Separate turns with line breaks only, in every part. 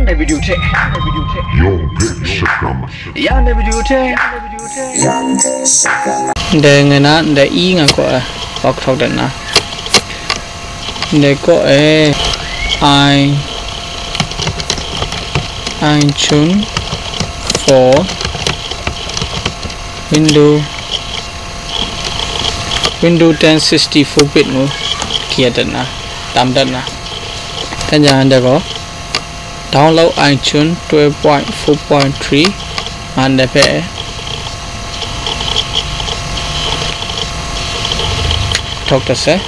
Yande video te.
Yo big shakam.
Yande video te.
Dengan ada ingat kok bak thau dan na. Neko I iTunes for Windows 10 64-bit mu kia dan na tam dan na. Dan jangan ada kok download iTunes 12.4.3 anda pe talk to say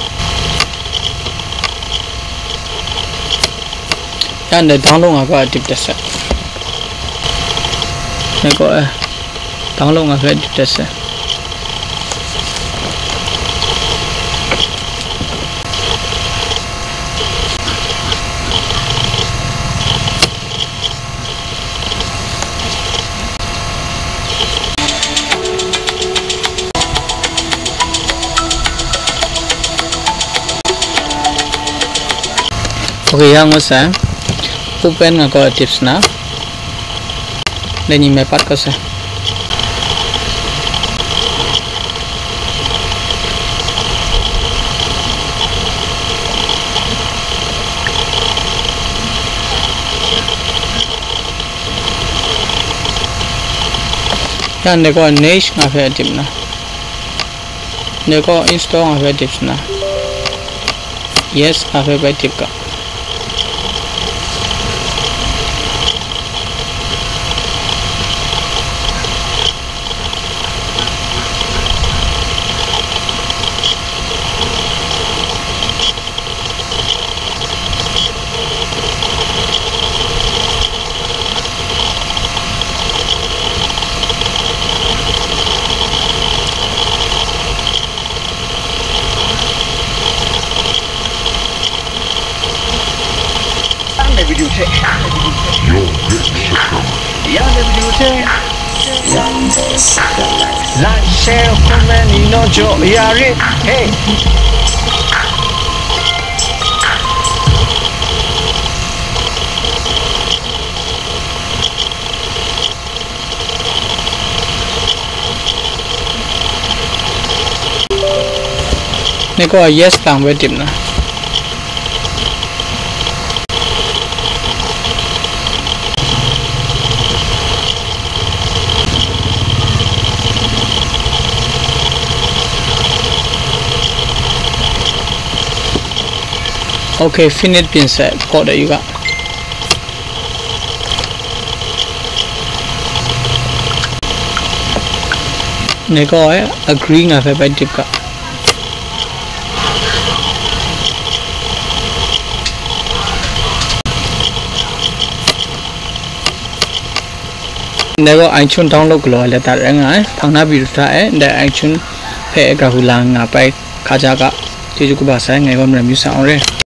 anda download aku tip test neko download aku tip test okay yang masa open aku tips na dan ini mepat ko sa yan neko niche nga fe tip na neko install nga fe tips na yes nga fe tip ka
Video te.
Yo big shakam.
Yande video te. Like, share, comment, you know, Joe, yari, hey.
neko yes lang we tip na okay finish pin set kok dah juga neko agree nga fe tip ka neko iTunes download lo le ta nga phang na bi ta da iTunes phe ka hu la nga pai kha ja ka ti ju ku ba sai ngai ko mra myu sa ong re